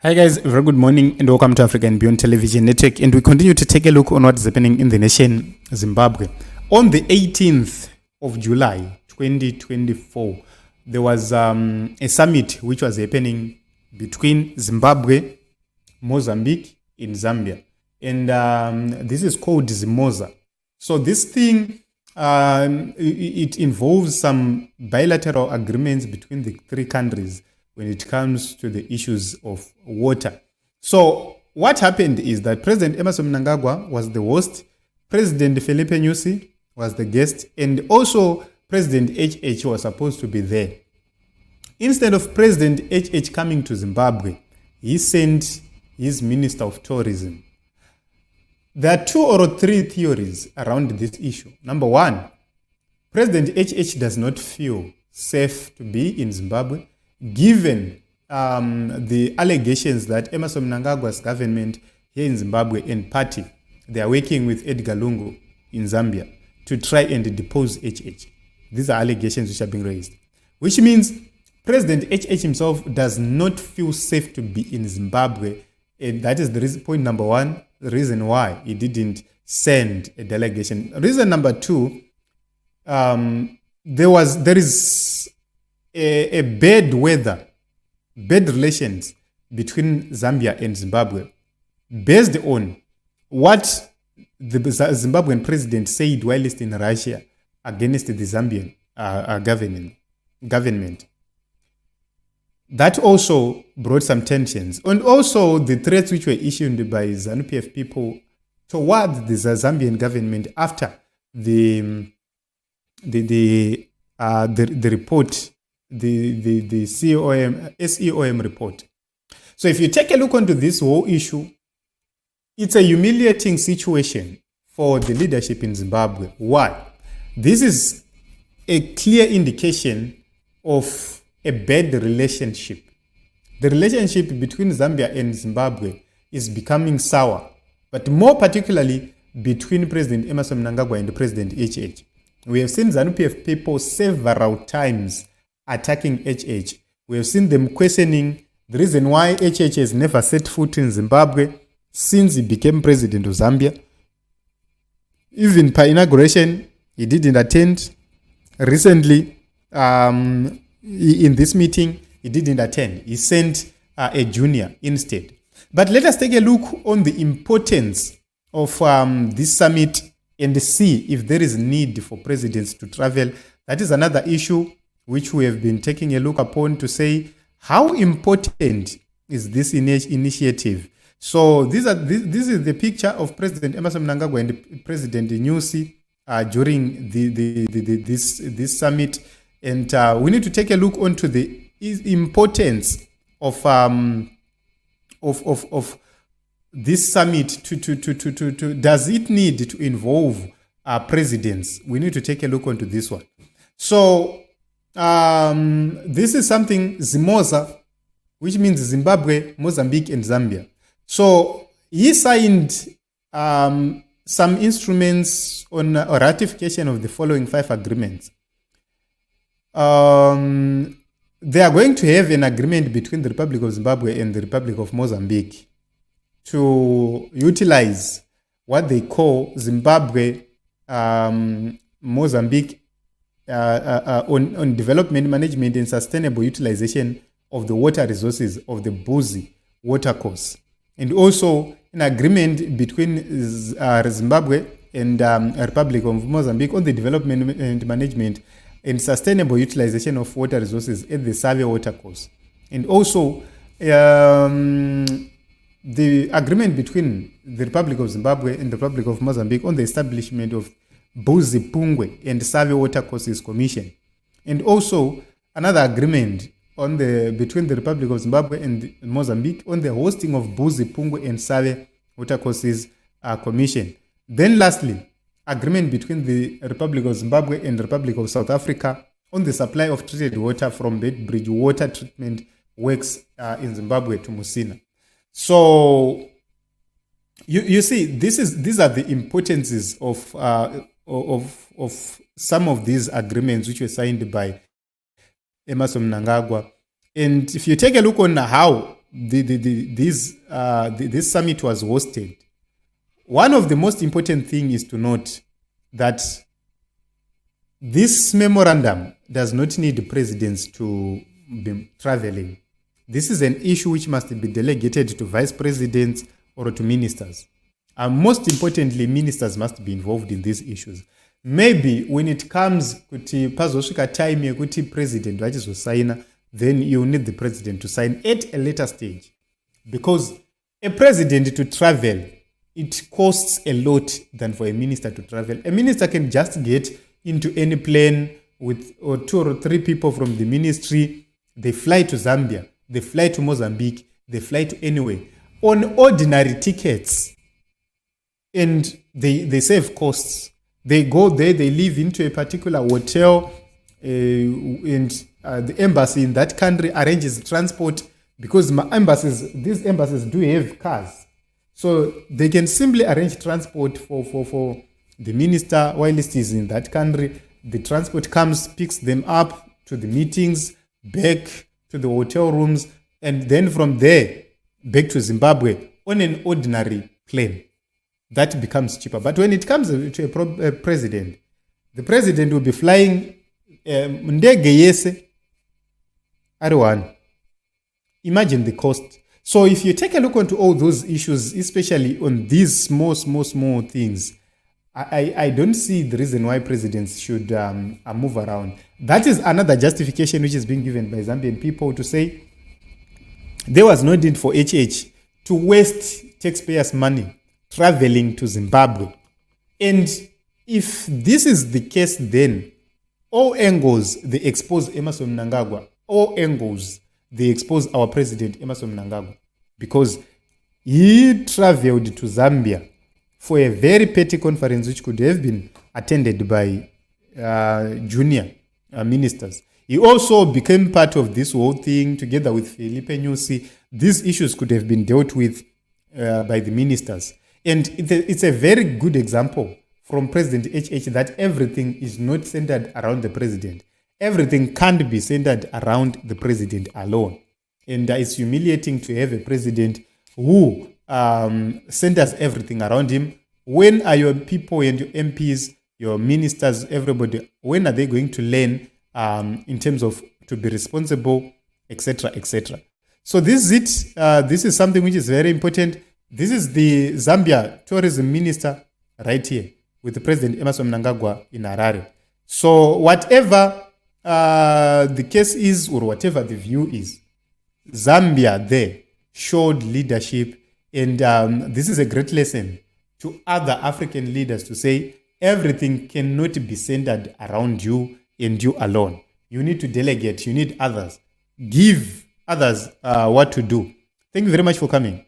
Hi guys, very good morning and welcome to Africa and Beyond Television Network, and we continue to take a look on what is happening in the nation Zimbabwe. On the 18th of July 2024, there was a summit which was happening between Zimbabwe, Mozambique and Zambia, and this is called Zimoza. So this thing, it involves some bilateral agreements between the three countries when it comes to the issues of water. So what happened is that President Emerson Mnangagwa was the host, President Felipe Nyusi was the guest, and also President HH was supposed to be there. Instead of President HH coming to Zimbabwe, he sent his Minister of Tourism. There are two or three theories around this issue. Number one, President HH does not feel safe to be in Zimbabwe, given the allegations that Emerson Mnangagwa's government here in Zimbabwe and party, they are working with Edgar Lungu in Zambia to try and depose HH. These are allegations which are being raised, which means President HH himself does not feel safe to be in Zimbabwe, and that is the reason, point number one, the reason why he didn't send a delegation. Reason number two, there is a bad weather, bad relations between Zambia and Zimbabwe, based on what the Zimbabwean president said while in Russia against the Zambian government. That also brought some tensions, and also the threats which were issued by ZANU-PF people towards the Zambian government after the report, the SEOM report. So if you take a look onto this whole issue, it's a humiliating situation for the leadership in Zimbabwe. Why? This is a clear indication of a bad relationship. The relationship between Zambia and Zimbabwe is becoming sour, but more particularly between President Emerson Mnangagwa and President HH. We have seen ZANU-PF people several times attacking HH. We have seen them questioning the reason why HH has never set foot in Zimbabwe since he became president of Zambia. Even per inauguration, he didn't attend. Recently, in this meeting, he didn't attend. He sent a junior instead. But let us take a look on the importance of this summit and see if there is need for presidents to travel. That is another issue which we have been taking a look upon to say how important is this initiative. So this is the picture of President Emerson Mnangagwa and President Nyusi during this summit, and we need to take a look onto the importance of this summit. To does it need to involve presidents? We need to take a look onto this one. So this is something Zimoza, which means Zimbabwe, Mozambique, and Zambia. So he signed some instruments on ratification of the following 5 agreements. They are going to have an agreement between the Republic of Zimbabwe and the Republic of Mozambique to utilize what they call Zimbabwe Mozambique on development management and sustainable utilization of the water resources of the Buzi watercourse, and also an agreement between Zimbabwe and Republic of Mozambique on the development and management and sustainable utilization of water resources at the Save watercourse, and also the agreement between the Republic of Zimbabwe and the Republic of Mozambique on the establishment of Buzi Pungwe and Save Watercourses Commission, and also another agreement between the Republic of Zimbabwe and Mozambique on the hosting of Buzi Pungwe and Save Watercourses Commission. Then lastly, agreement between the Republic of Zimbabwe and the Republic of South Africa on the supply of treated water from Bedbridge water treatment works in Zimbabwe to Musina. So you see, these are the importances of some of these agreements which were signed by Emerson Mnangagwa. And if you take a look on how this summit was hosted, one of the most important things is to note that this memorandum does not need presidents to be traveling. This is an issue which must be delegated to vice presidents or to ministers. And most importantly, ministers must be involved in these issues. Maybe when it comes to pazosvika time yekuti president vachizosaina, then you need the president to sign at a later stage. Because a president to travel, it costs a lot than for a minister to travel. A minister can just get into any plane with or 2 or 3 people from the ministry. They fly to Zambia, they fly to Mozambique, they fly to anywhere on ordinary tickets, and they save costs. They go there, they live into a particular hotel, and the embassy in that country arranges transport, because these embassies do have cars. So they can simply arrange transport for the minister while he is in that country. The transport comes, picks them up to the meetings, back to the hotel rooms, and then from there back to Zimbabwe on an ordinary plane. That becomes cheaper. But when it comes to a president, the president will be flying ndege yese R1. Imagine the cost. So if you take a look into all those issues, especially on these small things, I don't see the reason why presidents should move around. That is another justification which is being given by Zambian people to say there was no need for HH to waste taxpayers' money traveling to Zimbabwe. And if this is the case, then all angles they expose Emmerson Mnangagwa. All angles they expose our president Emmerson Mnangagwa, because he traveled to Zambia for a very petty conference which could have been attended by junior ministers. He also became part of this whole thing together with Felipe Nyusi. These issues could have been dealt with by the ministers. And it's a very good example from President HH that everything is not centered around the president. Everything can't be centered around the president alone. And it's humiliating to have a president who centers everything around him. When are your people and your MPs, your ministers, everybody, when are they going to learn in terms of to be responsible, etc., etc.? So this is it. This is something which is very important. This is the Zambia tourism minister right here with the President Emmerson Mnangagwa in Harare. So whatever the case is or whatever the view is, Zambia there showed leadership, and this is a great lesson to other African leaders to say everything cannot be centered around you and you alone. You need to delegate. You need others. Give others what to do. Thank you very much for coming.